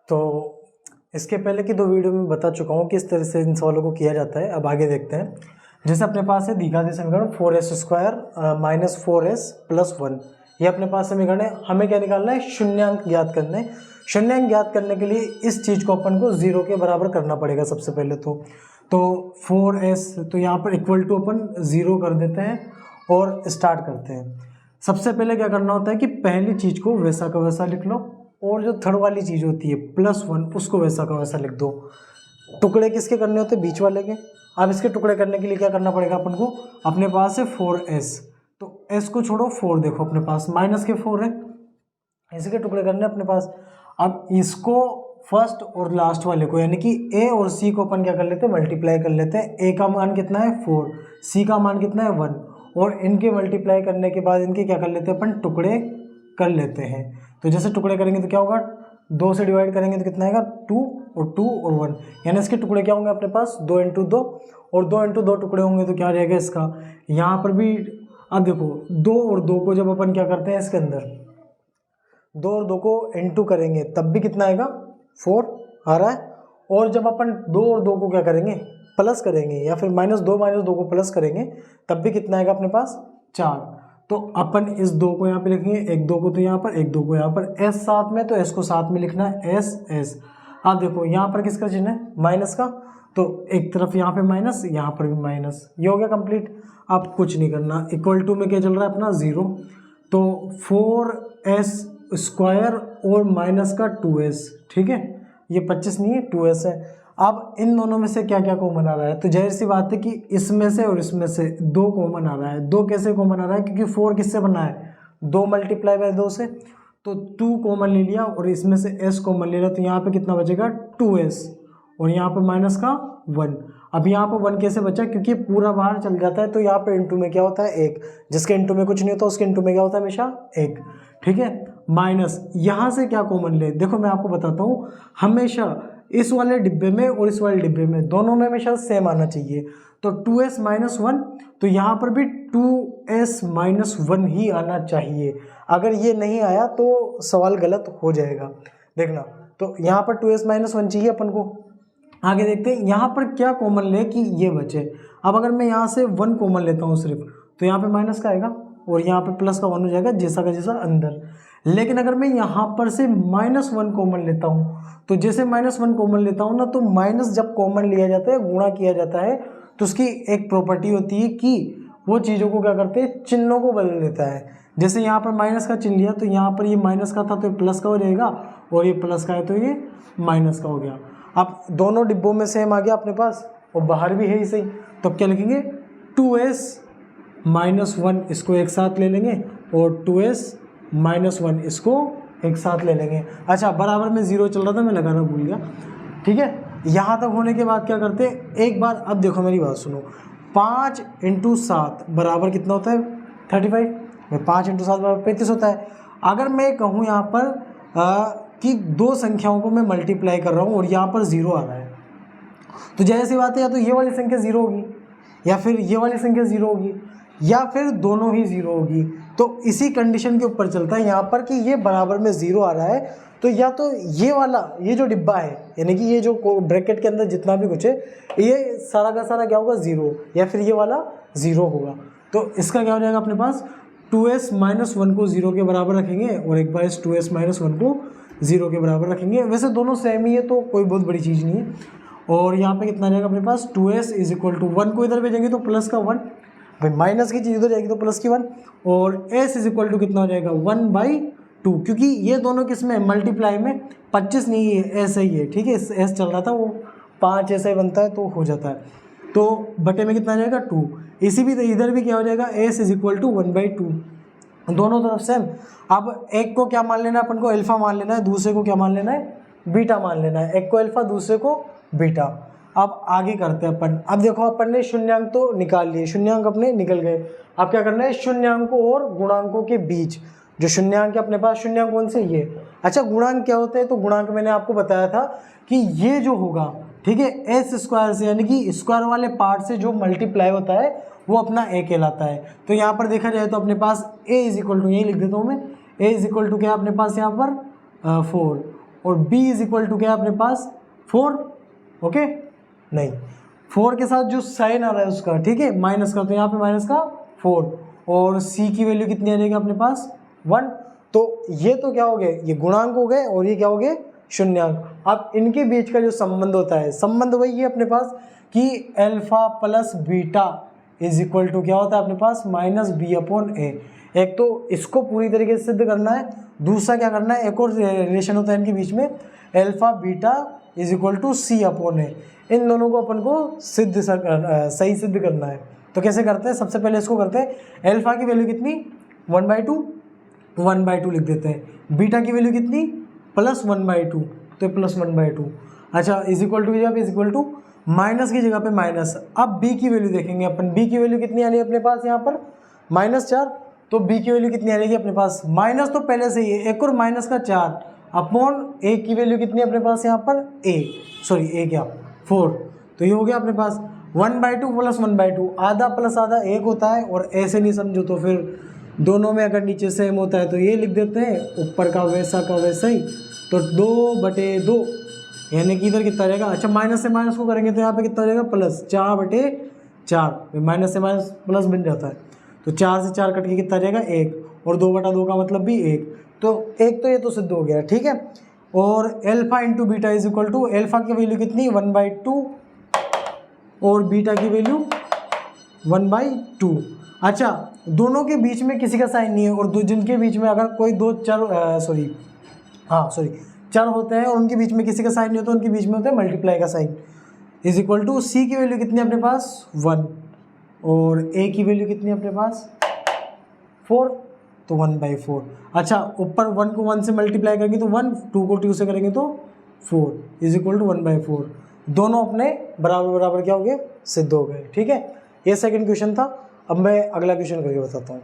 तो इसके पहले की 2 वीडियो में बता चुका हूँ कि इस तरह से इन सवालों को किया जाता है। अब आगे देखते हैं। जैसे अपने पास है द्विघाती समीकरण 4s² माइनस 4s प्लस 1, ये अपने पास समीकरण है। हमें क्या निकालना है? शून्यांक ज्ञात करना है। शून्यांक ज्ञात करने के लिए इस चीज़ को अपन को 0 के बराबर करना पड़ेगा सबसे पहले तो 4s तो यहाँ पर इक्वल टू अपन 0 कर देते हैं और स्टार्ट करते हैं। सबसे पहले क्या करना होता है कि पहली चीज़ को वैसा का वैसा लिख लो, और जो थर्ड वाली चीज़ होती है +1 उसको वैसा का वैसा लिख दो। टुकड़े किसके करने होते हैं? बीच वाले के। अब इसके टुकड़े करने के लिए क्या करना पड़ेगा अपन को? अपने पास है 4s, तो s को छोड़ो 4 देखो अपने पास माइनस के 4 है, इसी के टुकड़े करने अपने पास। अब इसको फर्स्ट और लास्ट वाले को यानी कि a और c को अपन क्या कर लेते हैं? मल्टीप्लाई कर लेते हैं। a का मान कितना है? 4, c का मान कितना है? 1, और इनके मल्टीप्लाई करने के बाद इनके क्या कर लेते हैं अपन? टुकड़े कर लेते हैं। तो जैसे टुकड़े करेंगे तो क्या होगा? 2 से डिवाइड करेंगे तो कितना आएगा? 2 और 2 और 1, यानी इसके टुकड़े क्या होंगे अपने पास? 2 × 2, और 2 × 2 टुकड़े होंगे तो क्या रहेगा इसका? यहाँ पर भी अब देखो 2 और 2 को जब अपन क्या करते हैं इसके अंदर 2 और 2 को इंटू करेंगे तब भी कितना आएगा? 4 आ रहा है। और जब अपन 2 और 2 को क्या करेंगे? प्लस करेंगे, या फिर -2 को प्लस करेंगे तब भी कितना आएगा अपने पास? 4। तो अपन इस 2 को यहाँ पे लिखेंगे, 1 2 को तो यहाँ पर, 1 2 को यहाँ पर, s साथ में, तो s को साथ में लिखना है s। अब देखो यहाँ पर किसका चिन्ह है? माइनस का, तो एक तरफ यहाँ पे माइनस, यहाँ पर भी माइनस, ये हो गया कंप्लीट। अब कुछ नहीं करना, इक्वल टू में क्या चल रहा है अपना? 0। तो 4s² और माइनस का 2s, ठीक है, ये 25 नहीं है 2s है। अब इन दोनों में से क्या क्या कॉमन आ रहा है? तो जाहिर सी बात है कि इसमें से और इसमें से 2 कॉमन आ रहा है। 2 कैसे कॉमन आ रहा है? क्योंकि 4 किससे बना है? 2 × 2 से, तो 2 कॉमन ले लिया और इसमें से s कॉमन ले लिया, तो यहाँ पे कितना बचेगा? 2s, और यहाँ पे माइनस का 1। अब यहाँ पर 1 कैसे बचा? क्योंकि पूरा बाहर चल जाता है, तो यहाँ पे इंटू में क्या होता है? 1। जिसके इंटू में कुछ नहीं होता उसके इंटू में क्या होता है? हमेशा 1, ठीक है। माइनस यहाँ से क्या कॉमन ले? देखो मैं आपको बताता हूँ, हमेशा इस वाले डिब्बे में और इस वाले डिब्बे में दोनों में हमेशा सेम आना चाहिए। तो 2s - 1, तो यहाँ पर भी 2s - 1 ही आना चाहिए। अगर ये नहीं आया तो सवाल गलत हो जाएगा, देखना। तो यहाँ पर 2s - 1 चाहिए अपन को। आगे देखते हैं यहाँ पर क्या कॉमन ले कि ये बचे। अब अगर मैं यहाँ से 1 कॉमन लेता हूँ सिर्फ, तो यहाँ पे माइनस का आएगा और यहाँ पे प्लस का 1 हो जाएगा, जैसा का जैसा अंदर। लेकिन अगर मैं यहाँ पर से -1 कॉमन लेता हूँ, तो जैसे -1 कॉमन लेता हूँ ना, तो माइनस जब कॉमन लिया जाता है, गुणा किया जाता है, तो उसकी एक प्रॉपर्टी होती है कि वो चीज़ों को क्या करते हैं? चिन्हों को बदल देता है। जैसे यहाँ पर माइनस का चिन्ह लिया, तो यहाँ पर ये माइनस का था तो ये प्लस का हो जाएगा, और ये प्लस का है तो ये माइनस का हो गया। अब दोनों डिब्बों में सेम आ गया अपने पास, और बाहर भी है ही सही, तो क्या लिखेंगे? 2s - 1 इसको एक साथ ले लेंगे, और 2s - 1 इसको एक साथ ले लेंगे। अच्छा, बराबर में 0 चल रहा था, मैं लगाना भूल गया, ठीक है। यहाँ तक होने के बाद क्या करते हैं? एक बार अब देखो मेरी बात सुनो, 5 × 7 बराबर कितना होता है? 35। 5 × 7 बराबर 35 होता है। अगर मैं कहूँ यहाँ पर कि 2 संख्याओं को मैं मल्टीप्लाई कर रहा हूँ और यहाँ पर 0 आ रहा है, तो जैसी बात है, या तो ये वाली संख्या 0 होगी, या फिर ये वाली संख्या 0 होगी, या फिर दोनों ही 0 होगी। तो इसी कंडीशन के ऊपर चलता है यहाँ पर कि ये बराबर में 0 आ रहा है, तो या तो ये वाला, ये जो डिब्बा है, यानी कि ये जो ब्रैकेट के अंदर जितना भी कुछ है, ये सारा का सारा क्या होगा? 0, या फिर ये वाला 0 होगा। तो इसका क्या हो जाएगा अपने पास? 2s - 1 को 0 के बराबर रखेंगे, और एक बार इस 2s - 1 को 0 के बराबर रखेंगे। वैसे दोनों सेम ही है, तो कोई बहुत बड़ी चीज़ नहीं है। और यहाँ पे कितना जाएगा अपने पास? 2s = 1 को इधर भेजेंगे तो प्लस का 1, भाई माइनस की चीज़ इधर जाएगी तो प्लस की 1, और s = कितना हो जाएगा? 1/2, क्योंकि ये दोनों किस में? मल्टीप्लाई में। 25 नहीं है, ऐसा ही है, ठीक है। s चल रहा था, वो 5 ऐसा ही बनता है, तो हो जाता है। तो बटे में कितना जाएगा? 2। इसी भी इधर भी क्या हो जाएगा? s = 1/2, दोनों तरफ सेम। अब एक को क्या मान लेना है अपन को? अल्फा मान लेना है, दूसरे को क्या मान लेना है? बीटा मान लेना है। एक को अल्फा, दूसरे को बीटा। अब आगे करते हैं अपन। अब देखो अपन ने शून्यांक तो निकाल लिए, शून्यांक अपने निकल गए। अब क्या करना है? शून्यांकों और गुणांकों के बीच जो शून्यांक है अपने पास, शून्यांक कौन से? ये। अच्छा, गुणांक क्या होते हैं? तो गुणांक मैंने आपको बताया था कि ये जो होगा, ठीक है, s² से, यानी कि स्क्वायर वाले पार्ट से जो मल्टीप्लाई होता है वो अपना a कहलाता है। तो यहाँ पर देखा जाए तो अपने पास a = यही लिख देता हूँ मैं, a = क्या अपने पास यहाँ पर 4, और b इज इक्वल टू क्या है अपने पास 4, ओके नहीं 4 के साथ जो साइन आ रहा है उसका, ठीक है, माइनस का, तो यहाँ पे माइनस का 4 और c की वैल्यू कितनी आ जाएगी अपने पास 1। तो ये तो क्या हो गए, ये गुणांक हो गए और ये क्या हो गए शून्यांक। अब इनके बीच का जो संबंध होता है, संबंध वही है अपने पास कि alpha plus beta is equal to क्या होता है अपने पास माइनस बी अपॉन ए। एक तो इसको पूरी तरीके से सिद्ध करना है, दूसरा क्या करना है, एक और रिलेशन होता है इनके बीच में, alpha beta is equal to c upon a. इन दोनों को अपन को सही सिद्ध करना है। तो कैसे करते हैं, सबसे पहले इसको करते हैं, अल्फा की वैल्यू कितनी 1/2 लिख देते हैं, बीटा की वैल्यू कितनी +1/2, तो +1/2। अच्छा इज इक्वल टू की जगह पे इज इक्वल टू, माइनस की जगह पे माइनस। अब b की वैल्यू देखेंगे अपन, b की वैल्यू कितनी आ रही है अपने पास यहाँ पर -4, तो b की वैल्यू कितनी आ रही है अपने पास, माइनस तो पहले से ही है, एक और माइनस का 4 अपॉन a की वैल्यू कितनी है अपने पास यहाँ पर a क्या 4। तो ये हो गया अपने पास 1/2 + 1/2, आधा प्लस आधा 1 होता है, और ऐसे नहीं समझो तो फिर दोनों में अगर नीचे सेम होता है तो ये लिख देते हैं, ऊपर का वैसा ही, तो 2/2 यानी कि इधर कितना रहेगा, अच्छा माइनस से माइनस को करेंगे तो यहाँ पे कितना रहेगा +4/4, माइनस से माइनस प्लस बन जाता है, तो 4 से 4 कट के कितना रहेगा 1, और 2/2 का मतलब भी 1, तो 1 तो ये तो सिद्ध हो गया, ठीक है। और alpha into beta is equal to, alpha की वैल्यू कितनी 1/2 और बीटा की वैल्यू 1/2। अच्छा दोनों के बीच में किसी का साइन नहीं है, और जिनके बीच में अगर कोई दो चर होते हैं और उनके बीच में किसी का साइन नहीं होता, उनके बीच में होता है मल्टीप्लाई का साइन, इज इक्वल टू सी की वैल्यू कितनी है अपने पास 1 और ए की वैल्यू कितनी है अपने पास 4, तो 1/4। अच्छा ऊपर 1 को 1 से मल्टीप्लाई करेंगे तो 1, 2 को 2 से करेंगे तो 4 इज इक्वल टू 1/4। दोनों अपने बराबर क्या हो गए, सिद्ध हो गए, ठीक है। ये सेकंड क्वेश्चन था। अब मैं अगला क्वेश्चन करके बताता हूँ।